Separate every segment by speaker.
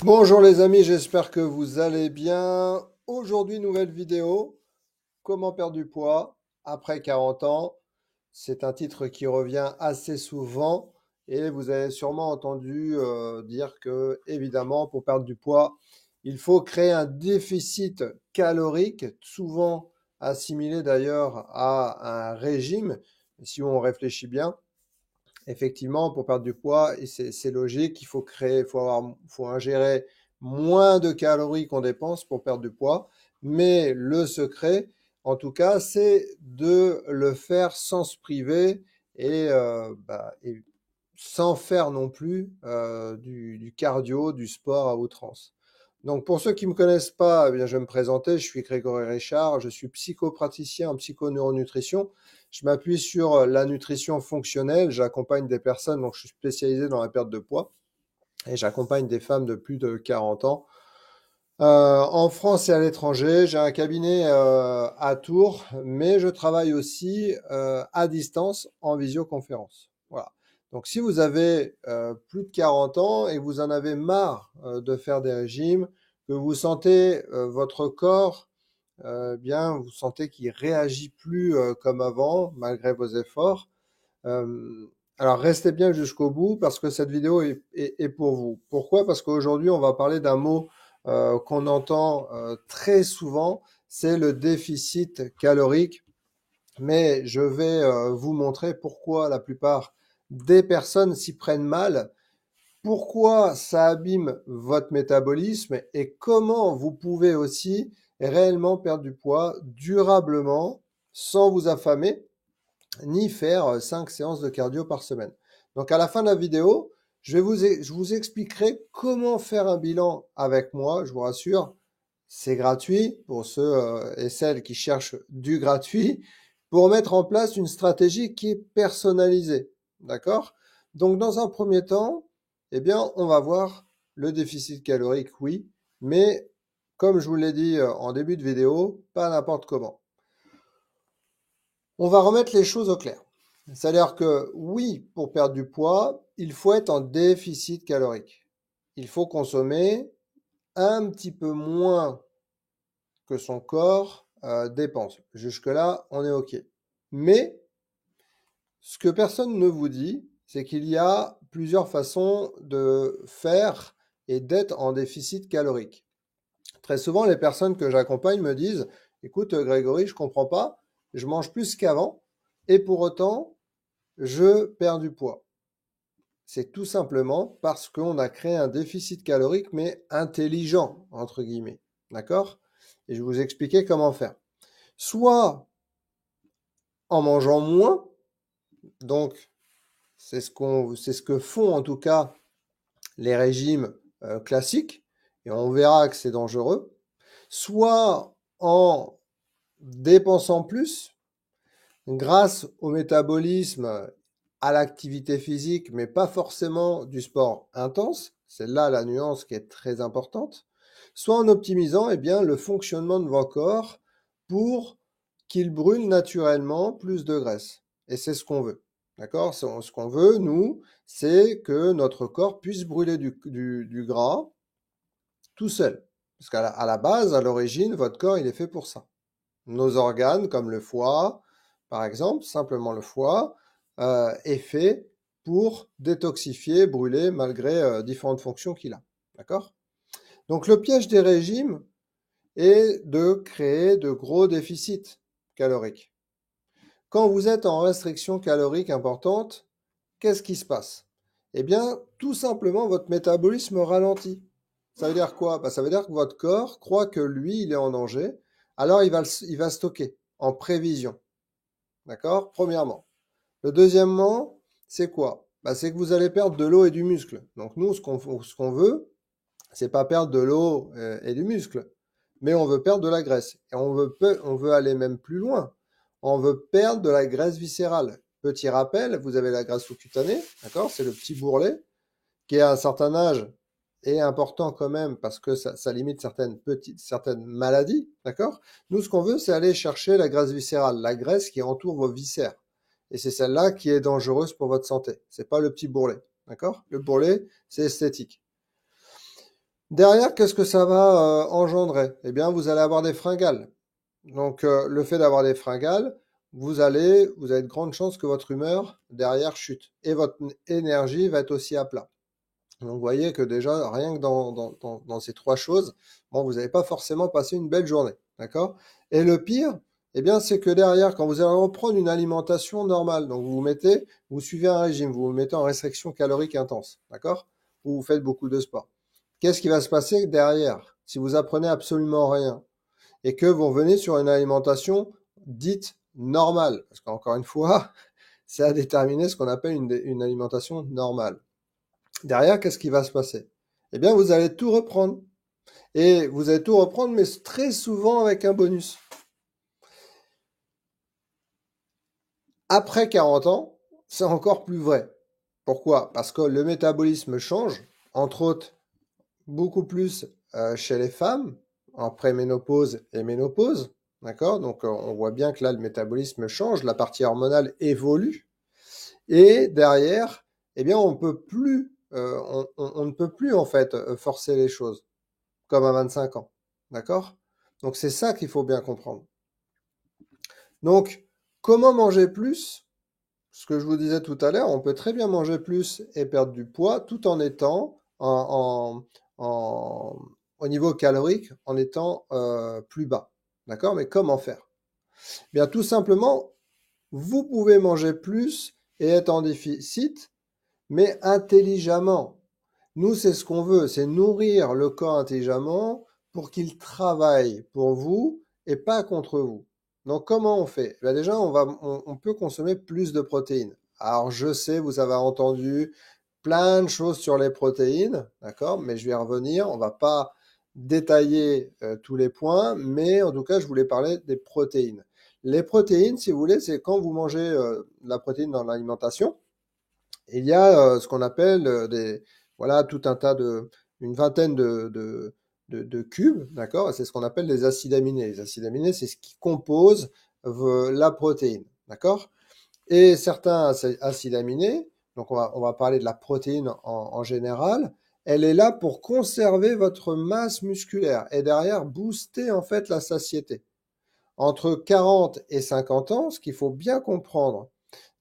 Speaker 1: Bonjour les amis, j'espère que vous allez bien. Aujourd'hui, nouvelle vidéo, comment perdre du poids après 40 ans. C'est un titre qui revient assez souvent et vous avez sûrement entendu dire que, évidemment, pour perdre du poids, il faut créer un déficit calorique, souvent assimilé d'ailleurs à un régime, si on réfléchit bien. Effectivement, pour perdre du poids, et c'est logique, faut ingérer moins de calories qu'on dépense pour perdre du poids. Mais le secret, en tout cas, c'est de le faire sans se priver et sans faire non plus du cardio, du sport à outrance. Donc, pour ceux qui ne me connaissent pas, eh bien, je vais me présenter. Je suis Grégory Richard. Je suis psychopraticien en psychoneuronutrition. Je m'appuie sur la nutrition fonctionnelle. J'accompagne des personnes, donc je suis spécialisé dans la perte de poids. Et j'accompagne des femmes de plus de 40 ans. En France et à l'étranger, j'ai un cabinet à Tours, mais je travaille aussi à distance en visioconférence. Voilà. Donc si vous avez plus de 40 ans et que vous en avez marre de faire des régimes, que vous sentez votre corps, bien, vous sentez qu'il réagit plus comme avant malgré vos efforts, euh, alors restez bien jusqu'au bout parce que cette vidéo est pour vous. Pourquoi? Parce qu'aujourd'hui, on va parler d'un mot qu'on entend très souvent, c'est le déficit calorique. Mais je vais vous montrer pourquoi la plupart des personnes s'y prennent mal, pourquoi ça abîme votre métabolisme et comment vous pouvez aussi réellement perdre du poids durablement sans vous affamer ni faire 5 séances de cardio par semaine. Donc à la fin de la vidéo, je vous expliquerai comment faire un bilan avec moi, je vous rassure. C'est gratuit pour ceux et celles qui cherchent du gratuit pour mettre en place une stratégie qui est personnalisée. D'accord? Donc dans un premier temps, eh bien, on va voir le déficit calorique, oui, mais comme je vous l'ai dit en début de vidéo, pas n'importe comment. On va remettre les choses au clair. C'est-à-dire que oui, pour perdre du poids, il faut être en déficit calorique. Il faut consommer un petit peu moins que son corps dépense. Jusque-là, on est OK. Mais ce que personne ne vous dit, c'est qu'il y a plusieurs façons de faire et d'être en déficit calorique. Très souvent, les personnes que j'accompagne me disent, écoute, Grégory, je comprends pas, je mange plus qu'avant, et pour autant, je perds du poids. C'est tout simplement parce qu'on a créé un déficit calorique, mais intelligent, entre guillemets. D'accord? Et je vais vous expliquer comment faire. Soit en mangeant moins, donc c'est ce que font en tout cas les régimes classiques, et on verra que c'est dangereux. Soit en dépensant plus, grâce au métabolisme, à l'activité physique, mais pas forcément du sport intense, c'est là la nuance qui est très importante, soit en optimisant eh bien, le fonctionnement de vos corps pour qu'il brûle naturellement plus de graisse. Et c'est ce qu'on veut. D'accord? Ce qu'on veut, nous, c'est que notre corps puisse brûler du gras tout seul. Parce qu'à la base, à l'origine, votre corps, il est fait pour ça. Nos organes, comme le foie, par exemple, simplement le foie, est fait pour détoxifier, brûler, malgré différentes fonctions qu'il a. D'accord? Donc le piège des régimes est de créer de gros déficits caloriques. Quand vous êtes en restriction calorique importante, qu'est-ce qui se passe? Eh bien, tout simplement, votre métabolisme ralentit. Ça veut dire quoi? Ça veut dire que votre corps croit que lui, il est en danger, alors il va stocker en prévision. D'accord? Premièrement. Le deuxièmement, c'est quoi? C'est que vous allez perdre de l'eau et du muscle. Donc nous, ce qu'on veut, c'est pas perdre de l'eau et du muscle, mais on veut perdre de la graisse. Et on veut aller même plus loin. On veut perdre de la graisse viscérale. Petit rappel, vous avez la graisse sous-cutanée, d'accord? C'est le petit bourrelet qui à un certain âge est important quand même parce que ça limite certaines maladies, d'accord? Nous, ce qu'on veut, c'est aller chercher la graisse viscérale, la graisse qui entoure vos viscères. Et c'est celle-là qui est dangereuse pour votre santé. C'est pas le petit bourrelet, d'accord? Le bourrelet, c'est esthétique. Derrière, qu'est-ce que ça va engendrer? Eh bien, vous allez avoir des fringales. Donc, le fait d'avoir des fringales, vous avez de grandes chances que votre humeur derrière chute et votre énergie va être aussi à plat. Donc, vous voyez que déjà, rien que dans ces trois choses, bon, vous n'allez pas forcément passer une belle journée, d'accord? Et le pire, eh bien, c'est que derrière, quand vous allez reprendre une alimentation normale, donc vous suivez un régime, vous vous mettez en restriction calorique intense, d'accord? Ou vous faites beaucoup de sport. Qu'est-ce qui va se passer derrière? Si vous apprenez absolument rien et que vous revenez sur une alimentation dite normale, parce qu'encore une fois, c'est à déterminer ce qu'on appelle une alimentation normale. Derrière, qu'est-ce qui va se passer? Eh bien, vous allez tout reprendre. Et vous allez tout reprendre, mais très souvent avec un bonus. Après 40 ans, c'est encore plus vrai. Pourquoi? Parce que le métabolisme change, entre autres, beaucoup plus chez les femmes, en préménopause et ménopause. D'accord? Donc, on voit bien que là, le métabolisme change, la partie hormonale évolue. Et derrière, eh bien, on ne peut plus, en fait, forcer les choses. Comme à 25 ans. D'accord? Donc c'est ça qu'il faut bien comprendre. Donc, comment manger plus? Ce que je vous disais tout à l'heure, on peut très bien manger plus et perdre du poids tout en étant au niveau calorique, en étant plus bas. D'accord? Mais comment faire? Bien, tout simplement, vous pouvez manger plus et être en déficit, mais intelligemment. Nous, c'est ce qu'on veut, c'est nourrir le corps intelligemment pour qu'il travaille pour vous et pas contre vous. Donc, comment on fait? Ben déjà, on peut consommer plus de protéines. Alors, je sais, vous avez entendu plein de choses sur les protéines, d'accord? Mais je vais y revenir. On va pas détailler tous les points, mais en tout cas, je voulais parler des protéines. Les protéines, si vous voulez, c'est quand vous mangez de la protéine dans l'alimentation. Il y a ce qu'on appelle voilà, tout un tas une vingtaine de cubes, d'accord? C'est ce qu'on appelle les acides aminés. Les acides aminés, c'est ce qui compose la protéine, d'accord? Et certains acides aminés, donc on va parler de la protéine en général, elle est là pour conserver votre masse musculaire et derrière booster en fait la satiété. Entre 40 et 50 ans, ce qu'il faut bien comprendre,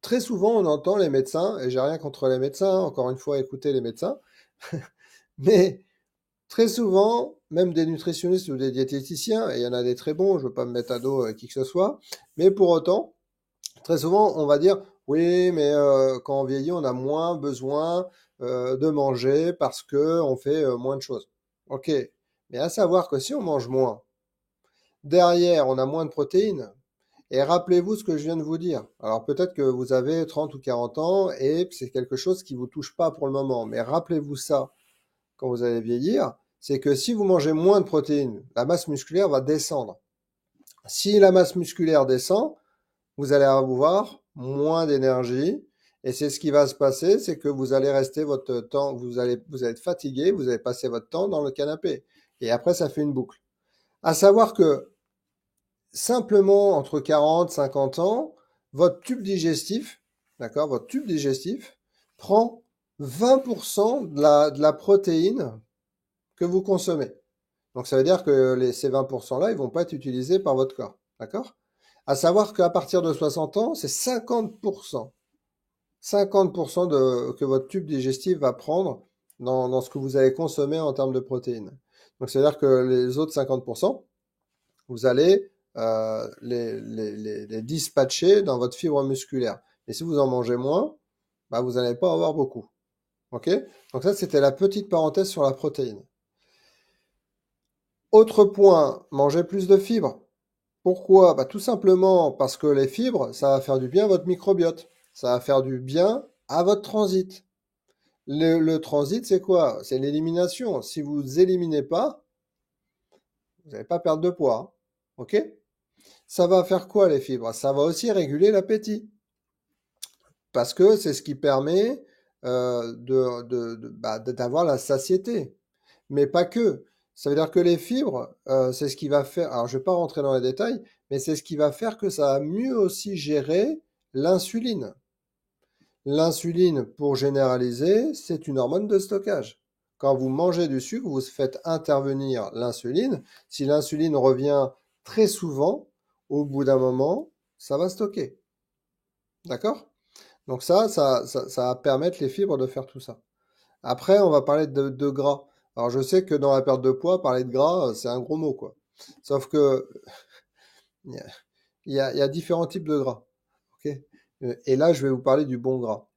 Speaker 1: très souvent, on entend les médecins, et j'ai rien contre les médecins, encore une fois, écoutez les médecins, mais très souvent, même des nutritionnistes ou des diététiciens, et il y en a des très bons, je veux pas me mettre à dos qui que ce soit, mais pour autant, très souvent, on va dire, oui, mais quand on vieillit, on a moins besoin de manger parce que on fait moins de choses. Ok, mais à savoir que si on mange moins, derrière, on a moins de protéines, et rappelez-vous ce que je viens de vous dire. Alors peut-être que vous avez 30 ou 40 ans et c'est quelque chose qui vous touche pas pour le moment. Mais rappelez-vous ça quand vous allez vieillir, c'est que si vous mangez moins de protéines, la masse musculaire va descendre. Si la masse musculaire descend, vous allez avoir moins d'énergie. Et c'est ce qui va se passer, c'est que vous allez rester votre temps, vous allez être fatigué, vous allez passer votre temps dans le canapé. Et après, ça fait une boucle. À savoir que simplement entre 40 et 50 ans, votre tube digestif, d'accord, votre tube digestif prend 20% de la protéine que vous consommez. Donc ça veut dire que ces 20%-là, ils vont pas être utilisés par votre corps, d'accord? À savoir qu'à partir de 60 ans, c'est 50%. 50% que votre tube digestif va prendre dans ce que vous allez consommer en termes de protéines. Donc ça veut dire que les autres 50%, vous allez les dispatcher dans votre fibre musculaire. Et si vous en mangez moins, bah, vous n'allez pas en avoir beaucoup. Ok? Donc ça, c'était la petite parenthèse sur la protéine. Autre point, manger plus de fibres. Pourquoi? Bah, tout simplement parce que les fibres, ça va faire du bien à votre microbiote. Ça va faire du bien à votre transit. Le transit, c'est quoi? C'est l'élimination. Si vous éliminez pas, vous n'allez pas perdre de poids. Ok? Ça va faire quoi les fibres? Ça va aussi réguler l'appétit. Parce que c'est ce qui permet d'avoir la satiété. Mais pas que. Ça veut dire que les fibres, c'est ce qui va faire, alors je vais pas rentrer dans les détails, mais c'est ce qui va faire que ça va mieux aussi gérer l'insuline. L'insuline, pour généraliser, c'est une hormone de stockage. Quand vous mangez du sucre, vous faites intervenir l'insuline. Si l'insuline revient très souvent, au bout d'un moment, ça va stocker. D'accord? Donc ça va permettre les fibres de faire tout ça. Après, on va parler de gras. Alors je sais que dans la perte de poids, parler de gras, c'est un gros mot, quoi. Sauf que il y a différents types de gras. Ok. Et là, je vais vous parler du bon gras.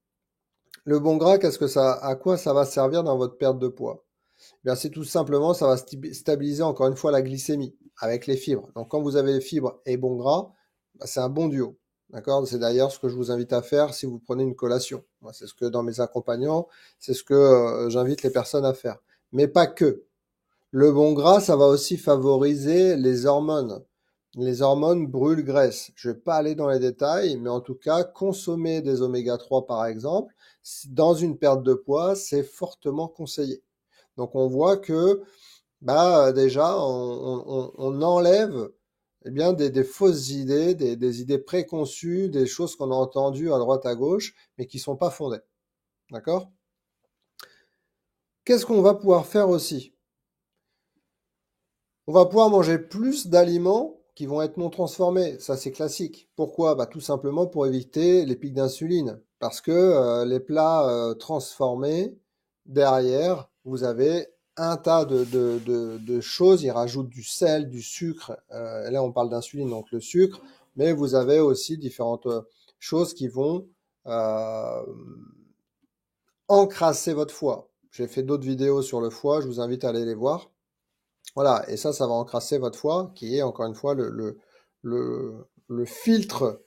Speaker 1: Le bon gras, à quoi ça va servir dans votre perte de poids? Eh bien, c'est tout simplement, ça va stabiliser encore une fois la glycémie avec les fibres. Donc, quand vous avez les fibres et bon gras, bah, c'est un bon duo. D'accord? C'est d'ailleurs ce que je vous invite à faire si vous prenez une collation. Moi, c'est ce que dans mes accompagnants, c'est ce que j'invite les personnes à faire. Mais pas que. Le bon gras, ça va aussi favoriser les hormones. Les hormones brûlent graisse. Je vais pas aller dans les détails, mais en tout cas, consommer des oméga 3 par exemple, dans une perte de poids, c'est fortement conseillé. Donc on voit que bah déjà on enlève eh bien des fausses idées, des idées préconçues, des choses qu'on a entendues à droite à gauche, mais qui sont pas fondées. D'accord? Qu'est-ce qu'on va pouvoir faire aussi? On va pouvoir manger plus d'aliments qui vont être non transformés. Ça, c'est classique. Pourquoi? Bah, tout simplement pour éviter les pics d'insuline. Parce que les plats transformés, derrière, vous avez un tas de choses. Ils rajoutent du sel, du sucre. Là, on parle d'insuline, donc le sucre. Mais vous avez aussi différentes choses qui vont euh, encrasser votre foie. J'ai fait d'autres vidéos sur le foie. Je vous invite à aller les voir. Voilà, et ça va encrasser votre foie, qui est encore une fois le filtre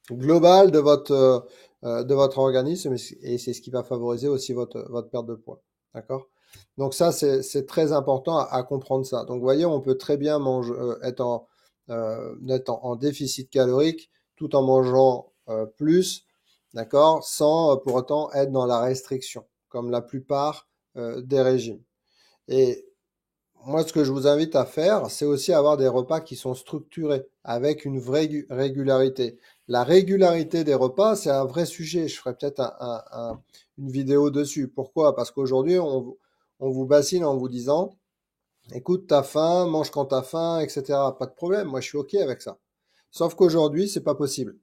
Speaker 1: global de votre organisme, et c'est ce qui va favoriser aussi votre perte de poids. D'accord? Donc ça, c'est très important à comprendre ça. Donc vous voyez, on peut très bien être en déficit calorique tout en mangeant plus, d'accord, sans pour autant être dans la restriction, comme la plupart des régimes. Et moi, ce que je vous invite à faire, c'est aussi avoir des repas qui sont structurés, avec une vraie régularité. La régularité des repas, c'est un vrai sujet. Je ferai peut-être une vidéo dessus. Pourquoi? Parce qu'aujourd'hui, on vous bassine en vous disant, écoute, t'as faim, mange quand t'as faim, etc. Pas de problème. Moi, je suis OK avec ça. Sauf qu'aujourd'hui, c'est pas possible.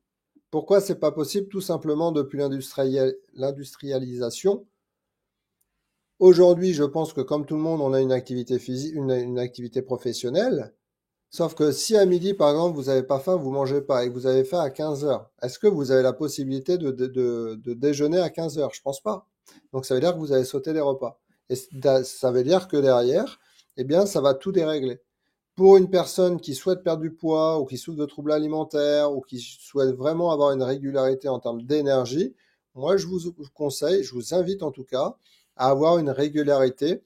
Speaker 1: Pourquoi c'est pas possible? Tout simplement depuis l'industrialisation. Aujourd'hui, je pense que comme tout le monde, on a une activité physique, une activité professionnelle. Sauf que si à midi, par exemple, vous n'avez pas faim, vous mangez pas et que vous avez faim à 15 heures, est-ce que vous avez la possibilité de déjeuner à 15 heures? Je pense pas. Donc ça veut dire que vous avez sauté les repas. Et ça veut dire que derrière, eh bien, ça va tout dérégler. Pour une personne qui souhaite perdre du poids ou qui souffre de troubles alimentaires ou qui souhaite vraiment avoir une régularité en termes d'énergie, moi, je vous conseille, je vous invite en tout cas à avoir une régularité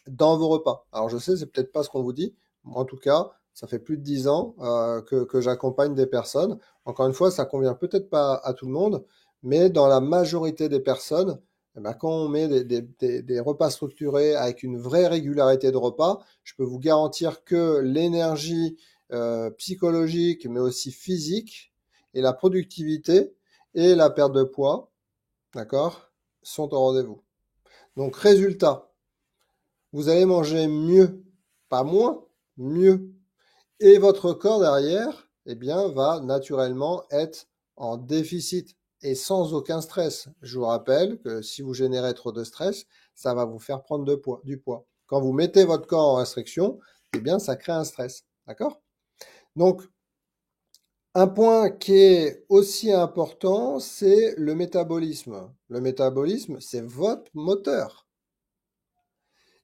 Speaker 1: dans vos repas. Alors je sais, c'est peut-être pas ce qu'on vous dit. En tout cas, ça fait plus de 10 ans que j'accompagne des personnes. Encore une fois, ça convient peut-être pas à tout le monde, mais dans la majorité des personnes, eh ben, quand on met des repas structurés avec une vraie régularité de repas, je peux vous garantir que l'énergie psychologique, mais aussi physique, et la productivité et la perte de poids, d'accord, sont au rendez-vous. Donc résultat, vous allez manger mieux, pas moins, mieux. Et votre corps derrière, eh bien, va naturellement être en déficit et sans aucun stress. Je vous rappelle que si vous générez trop de stress, ça va vous faire prendre du poids. Quand vous mettez votre corps en restriction, eh bien, ça crée un stress. D'accord? Donc, un point qui est aussi important, c'est le métabolisme. Le métabolisme, c'est votre moteur.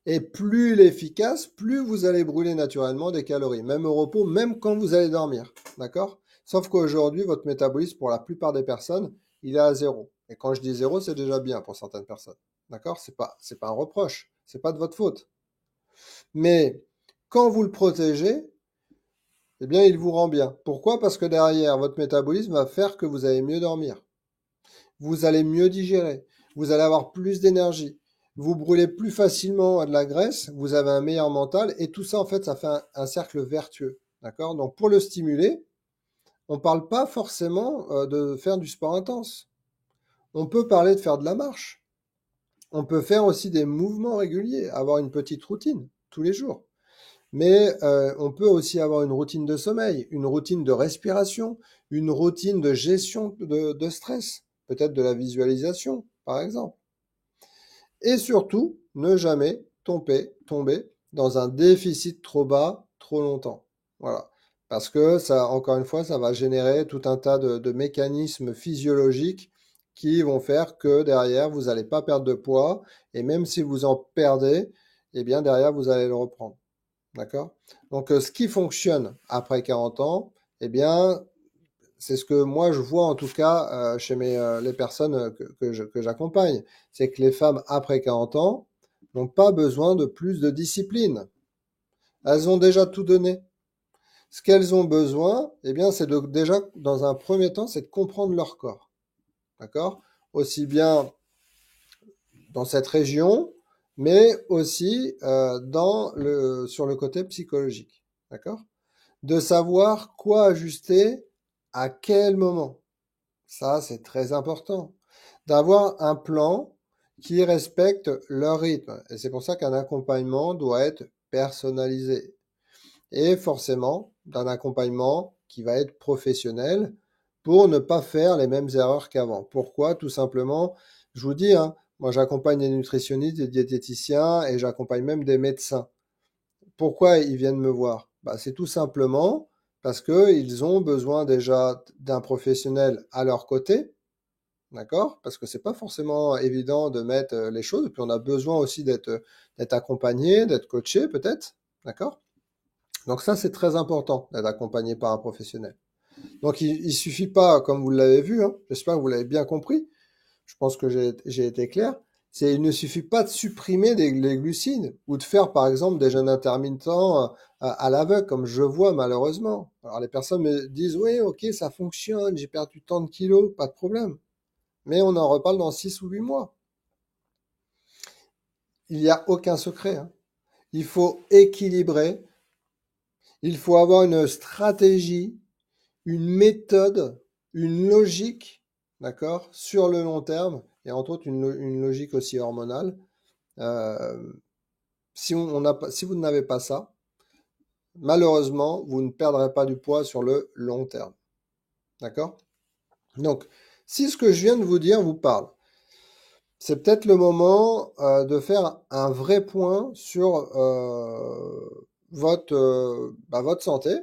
Speaker 1: Et plus il est efficace, plus vous allez brûler naturellement des calories, même au repos, même quand vous allez dormir. D'accord? Sauf qu'aujourd'hui, votre métabolisme, pour la plupart des personnes, il est à zéro. Et quand je dis zéro, c'est déjà bien pour certaines personnes. D'accord? C'est pas un reproche. C'est pas de votre faute. Mais quand vous le protégez, eh bien, il vous rend bien. Pourquoi? Parce que derrière, votre métabolisme va faire que vous allez mieux dormir. Vous allez mieux digérer. Vous allez avoir plus d'énergie. Vous brûlez plus facilement de la graisse, vous avez un meilleur mental, et tout ça, en fait, ça fait un cercle vertueux. D'accord? Donc, pour le stimuler, on ne parle pas forcément de faire du sport intense. On peut parler de faire de la marche. On peut faire aussi des mouvements réguliers, avoir une petite routine tous les jours. Mais on peut aussi avoir une routine de sommeil, une routine de respiration, une routine de gestion de stress, peut-être de la visualisation, par exemple. Et surtout, ne jamais tomber dans un déficit trop bas trop longtemps. Voilà. Parce que ça, encore une fois, ça va générer tout un tas de mécanismes physiologiques qui vont faire que derrière, vous n'allez pas perdre de poids. Et même si vous en perdez, eh bien, derrière, vous allez le reprendre. D'accord? Donc, ce qui fonctionne après 40 ans, eh bien, c'est ce que moi je vois en tout cas chez les personnes que j'accompagne. C'est que les femmes après 40 ans n'ont pas besoin de plus de discipline. Elles ont déjà tout donné. Ce qu'elles ont besoin, eh bien, c'est déjà, dans un premier temps, c'est de comprendre leur corps. D'accord? Aussi bien dans cette région, mais aussi sur le côté psychologique. D'accord? De savoir quoi ajuster à quel moment. Ça, c'est très important. D'avoir un plan qui respecte leur rythme. Et c'est pour ça qu'un accompagnement doit être personnalisé. Et forcément, d'un accompagnement qui va être professionnel pour ne pas faire les mêmes erreurs qu'avant. Pourquoi? Tout simplement, je vous dis, hein, moi j'accompagne des nutritionnistes, des diététiciens et j'accompagne même des médecins. Pourquoi ils viennent me voir? Bah, c'est tout simplement parce qu'ils ont besoin déjà d'un professionnel à leur côté, d'accord? Parce que c'est pas forcément évident de mettre les choses, et puis on a besoin aussi d'être accompagné, d'être coaché peut-être, d'accord? Donc ça, c'est très important d'être accompagné par un professionnel. Donc il suffit pas, comme vous l'avez vu, hein, j'espère que vous l'avez bien compris, je pense que j'ai été clair, il ne suffit pas de supprimer les glucides ou de faire par exemple des jeûnes intermittents à l'aveugle, comme je vois malheureusement. Alors les personnes me disent oui, ok, ça fonctionne, j'ai perdu tant de kilos, pas de problème. Mais on en reparle dans 6 ou 8 mois. Il n'y a aucun secret, hein. Il faut équilibrer, il faut avoir une stratégie, une méthode, une logique, d'accord, sur le long terme, et entre autres une logique aussi hormonale. Euh, si vous n'avez pas ça, malheureusement, vous ne perdrez pas du poids sur le long terme. D'accord? Donc, si ce que je viens de vous dire vous parle, c'est peut-être le moment de faire un vrai point sur votre santé,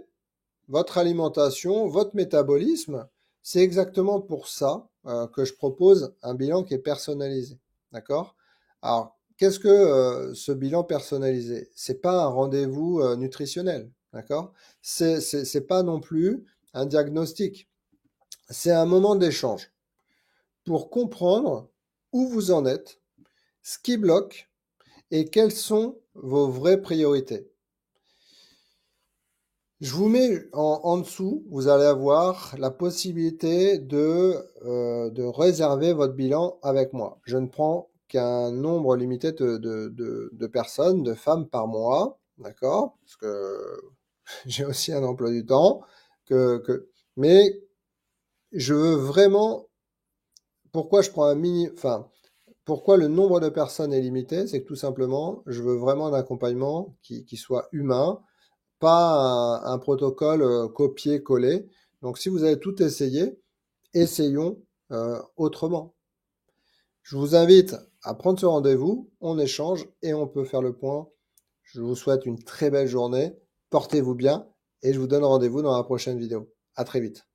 Speaker 1: votre alimentation, votre métabolisme. C'est exactement pour ça que je propose un bilan qui est personnalisé. D'accord? Alors, qu'est-ce que ce bilan personnalisé? C'est pas un rendez-vous nutritionnel. D'accord? C'est pas non plus un diagnostic. C'est un moment d'échange pour comprendre où vous en êtes, ce qui bloque et quelles sont vos vraies priorités. Je vous mets en dessous, vous allez avoir la possibilité de réserver votre bilan avec moi. Je ne prends qu'un nombre limité de personnes, de femmes par mois, d'accord? Parce que j'ai aussi un emploi du temps, mais je veux vraiment, pourquoi je prends pourquoi le nombre de personnes est limité, c'est que tout simplement, je veux vraiment un accompagnement qui soit humain, pas un protocole copier-coller. Donc si vous avez tout essayé, essayons autrement. Je vous invite à prendre ce rendez-vous, on échange et on peut faire le point. Je vous souhaite une très belle journée, portez-vous bien et je vous donne rendez-vous dans la prochaine vidéo. À très vite.